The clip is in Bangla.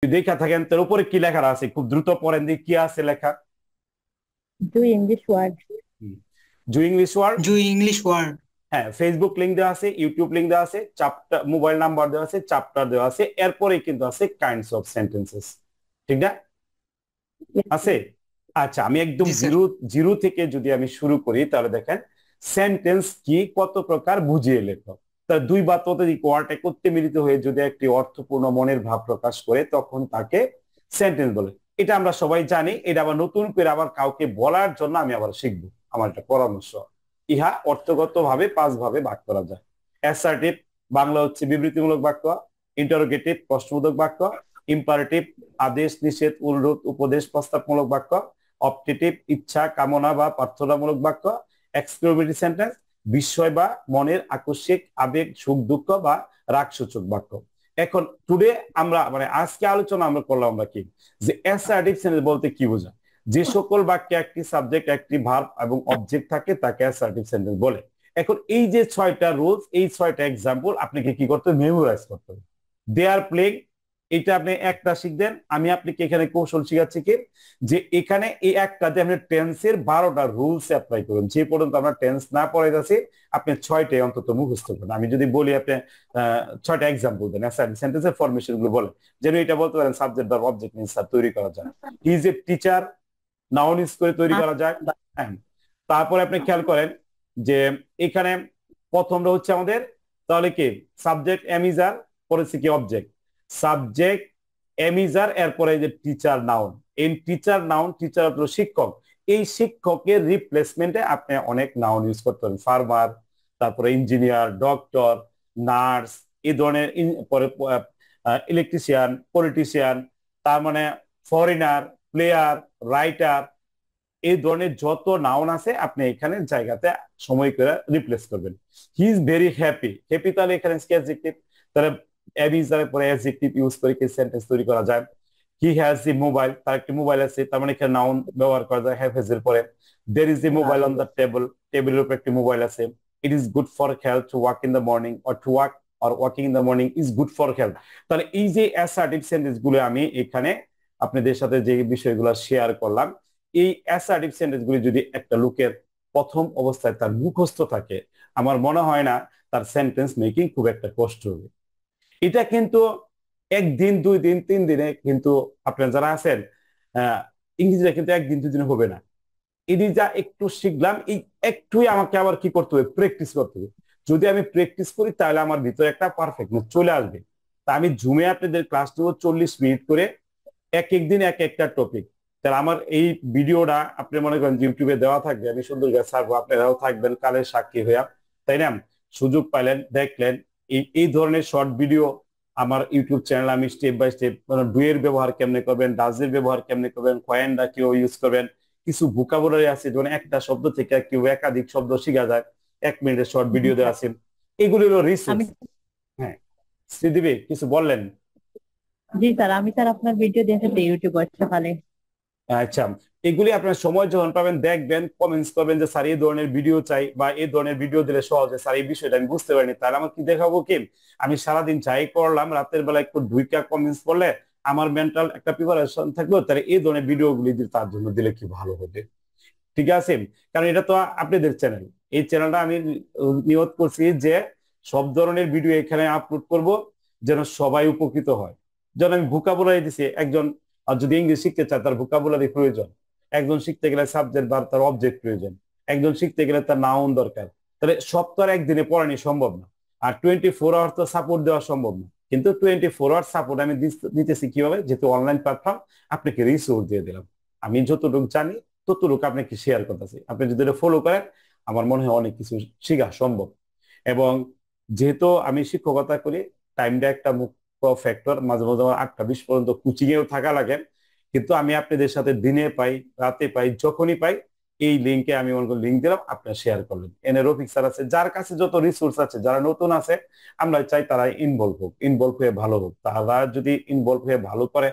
দেখা থাকেন তার উপরে কি লেখা আছে, খুব দ্রুত পড়েন দিয়ে কি আছে লেখা। Do English word. Do English word. Do English word. হ্যাঁ, ফেসবুক লিংক দেওয়া আছে, ইউটিউব লিংক দেওয়া আছে, চ্যাপ্টার মোবাইল নাম্বার দেওয়া আছে, চ্যাপ্টার দেওয়া আছে, এরপরে কিন্তু আছে কাইন্ডস অফ সেন্টেন্সেস। ঠিক না? Yes, আছে। আচ্ছা, আমি একদম জি স্যার। জিরো জিরো থেকে যদি আমি শুরু করি তাহলে দেখেন সেন্টেন্স কি, কত প্রকার, বুঝিয়ে লেখো। তার দুই বা ততোধিক ওয়ার্ড একত্রে মিলিত হয়ে যদি একটি অর্থপূর্ণ মনের ভাব প্রকাশ করে তখন তাকে সেন্টেন্স বলে। এটা আমরা সবাই জানি। এটা আবার নতুন করে আবার কাউকে বলার জন্য আমি আবার শিখবো, আমার একটা পরামর্শ। ইহা অর্থগত ভাবে পাঁচ ভাবে ভাগ করা যায়। অ্যাসার্টিভ, বাংলা হচ্ছে বিবৃতিমূলক বাক্য। ইন্টারোগেটিভ, প্রশ্নবোধক বাক্য। ইম্পারেটিভ, আদেশ নিষেধ অনুরোধ উপদেশ প্রস্তাবমূলক বাক্য। অপটেটিভ, ইচ্ছা কামনা বা প্রার্থনামূলক বাক্য। এক্সক্লেমেটরি সেন্টেন্স, বিস্ময় বা মনের আকস্মিক আবেগ, সুখ দুঃখ বা রাগসূচক বাক্য। এখন টুডে আমরা মানে আজকে আলোচনা আমরা করলাম আমরা কি, যে অ্যাসার্টিভ সেন্টেন্স বলতে কি বোঝায়। যে সকল বাক্যে একটি সাবজেক্ট, একটি ভার্ব এবং অবজেক্ট থাকে তাকে অ্যাসার্টিভ সেন্টেন্স বলে। এখন এই যে 6টা রুলস, এই 6টা এক্সাম্পল আপনাকে কি করতে হবে, মেমোরাইজ করতে হবে। দে আর প্লেইং, এটা আপনি একটা শিখবেন। আমি আপনাকে এখানে কৌশল শিখাচ্ছি কি, যে এখানে এই একটাতে আপনি টেন্সের 12টা রুলস অ্যাপ্লাই করুন। যে পর্যন্ত আমরা টেন্স না পড়ে যাচ্ছি আপনি 6টাই অন্তত মুখস্থ করুন। আমি যদি বলি আপনি 6টা এক্সাম্পল দেন, সেন্টেন্সের ফরমেশন গুলো বলেন। যেন এটা বলতে পারেন সাবজেক্ট বা অবজেক্ট নিয়ে স্যার তৈরি করা যায়। He is a teacher, noun use করে তৈরি করা যায়। হ্যাঁ, তারপরে আপনি খেয়াল করেন যে এখানে প্রথমটা হচ্ছে আমাদের তাহলে কি সাবজেক্ট এমিজার, পরে কি অবজেক্ট, সাবজেক্ট এমিজার, এরপরে যে টিচার নাউন। এই টিচার নাউন, টিচার হলো শিক্ষক। এই শিক্ষকের রিপ্লেসমেন্টে আপনি অনেক নাউন ইউজ করতে পারেন। ফার্মার, তারপরে ইঞ্জিনিয়ার, ডক্টর, নার্স, এই ধরনের পরে ইলেকট্রিশিয়ান, পলিটিশিয়ান, তার মানে ফরেনার, প্লেয়ার, রাইটার, এই ধরনের যত নাউন আছে আপনি এখানে জায়গাতে সময় করে রিপ্লেস করবেন। He is very happy, happy তাহলে এখানে অ্যাডজেক্টিভ, তাহলে অ্যাবিজারের পরে অ্যাডজেক্টিভ ইউজ করে কি সেন্টেন্স তৈরি করা যায়। হি হ্যাজ দি মোবাইল, তার একটি মোবাইল আছে, তার মানে এখানে নাউন ব্যবহার করা যায় হ্যাভ এর পরে। There is the mobile on the table, টেবিলের উপর একটি মোবাইল আছে। It is good for health to walk in the morning, or to walk or walking in the morning is good for health. তাহলে এই যে অ্যাসার্টিভ সেন্টেন্স গুলো আমি এখানে আপনাদের সাথে যে বিষয়গুলো শেয়ার করলাম, এই অ্যাসার্টিভ সেন্টেন্স গুলি যদি একটা লোকের প্রথম অবস্থায় তার মুখস্থ থাকে, আমার মনে হয় না তার সেন্টেন্স মেকিং খুব একটা কষ্ট হবে। এটা কিন্তু একদিন, 2 দিন, 3 দিনে কিন্তু আপনারা যারা আছেন ইংরেজিটা কিন্তু একদিন 2 দিনে হবে না। এই যা একটু শিখলাম, এই একটুই আমাকে আবার কি করতে হবে, প্র্যাকটিস করতে হবে। যদি আমি প্র্যাকটিস করি তাহলে আমার ভিতরে একটা পারফেক্টনেস চলে আসবে। তা আমি জুমে আপনাদের ক্লাস নেব 40 মিনিট করে, এক এক দিন এক একটা টপিক। তাহলে আমার এই ভিডিওটা আপনি মনে করেন ইউটিউবে দেওয়া থাকবে, আমি সুন্দর করে ছাড়বো, আপনারাও থাকবেন কালের সাক্ষী হইয়া, তাই না? সুযোগ পাইলেন, দেখলেন। এই ধরনের শর্ট ভিডিও আমার ইউটিউব চ্যানেল আমি স্টেপ বাই স্টেপ, মানে ডুয়ের ব্যবহার কেমনে করবেন, ডাজের ব্যবহার কেমনে করবেন, কয়েনটা কেউ ইউজ করবেন, কিছু ভোকাবুলারি আছে যেমন একটা শব্দ থেকে কেউ একাধিক শব্দ শিখা যায়, 1 মিনিটের শর্ট ভিডিও দেওয়া আছে। এগুলি হলো আমি রিসোর্স। হ্যাঁ, শ্রীদেবী কিছু বললেন? জি স্যার, আমি স্যার আপনার ভিডিও দেখেছি ইউটিউবে সকালে। আচ্ছা, এগুলি আপনার সময় যখন পাবেন দেখবেন, কমেন্টস করবেন যে স্যার এই ধরনের ভিডিও চাই, বা এই ধরনের ভিডিও দিলে সহজে স্যার এই বিষয়টা আমি বুঝতে পারিনি, তাহলে আমার কি দেখাবো কি, আমি সারাদিন যাই করলাম রাতের বেলা একটু ঢুইকা কমেন্টস করলে আমার মেন্টাল একটা প্রিপারেশন থাকলো, তাহলে এই ধরনের ভিডিও গুলি তার জন্য দিলে কি ভালো হবে। ঠিক আছে? কারণ এটা তো আপনাদের চ্যানেল, এই চ্যানেলটা আমি নিয়ত করছি যে সব ধরনের ভিডিও এখানে আপলোড করব যেন সবাই উপকৃত হয়। যেন আমি ভোকাবুলারি দিছি, একজন যদি ইংলিশ শিখতে চায় তার ভোকাবুলারি প্রয়োজন, একজন শিখতে গেলে সাবজেক্ট বা তার অবজেক্ট প্রয়োজন, একজন শিখতে গেলে তার নাউন দরকার। তাহলে সব তো আর একদিনে পড়ানি সম্ভব না, আর 24 আওয়ার তো সাপোর্ট দেওয়া সম্ভব না। কিন্তু 24 আওয়ার সাপোর্ট আমি দিতেছি কিভাবে, যেহেতু অনলাইন প্ল্যাটফর্ম, আপনাকে রিসোর্স দিয়ে দিলাম। আমি যতটুকু জানি ততটুকু আপনাকে শেয়ার করতেছি। আপনি যদি এটা ফলো করেন আমার মনে হয় অনেক কিছু শেখা সম্ভব। এবং যেহেতু আমি শিক্ষকতা করি, টাইমটা একটা মুখ্য ফ্যাক্টর। মাঝে মাঝে আমার 8টা 20 পর্যন্ত কোচিং এও থাকা লাগে, কিন্তু আমি আপনাদের সাথে দিনে পাই, রাতে পাই, যখনই পাই এই লিঙ্কে আমি লিঙ্ক দিলাম, আপনারা শেয়ার করলেন। এনে রফিক স্যার আছে, যার কাছে যত রিসোর্স আছে, যারা নতুন আছে আমরা চাই তারা ইনভলভ হোক, ইনভলভ হয়ে ভালো হোক। তারা যদি ইনভলভ হয়ে ভালো করে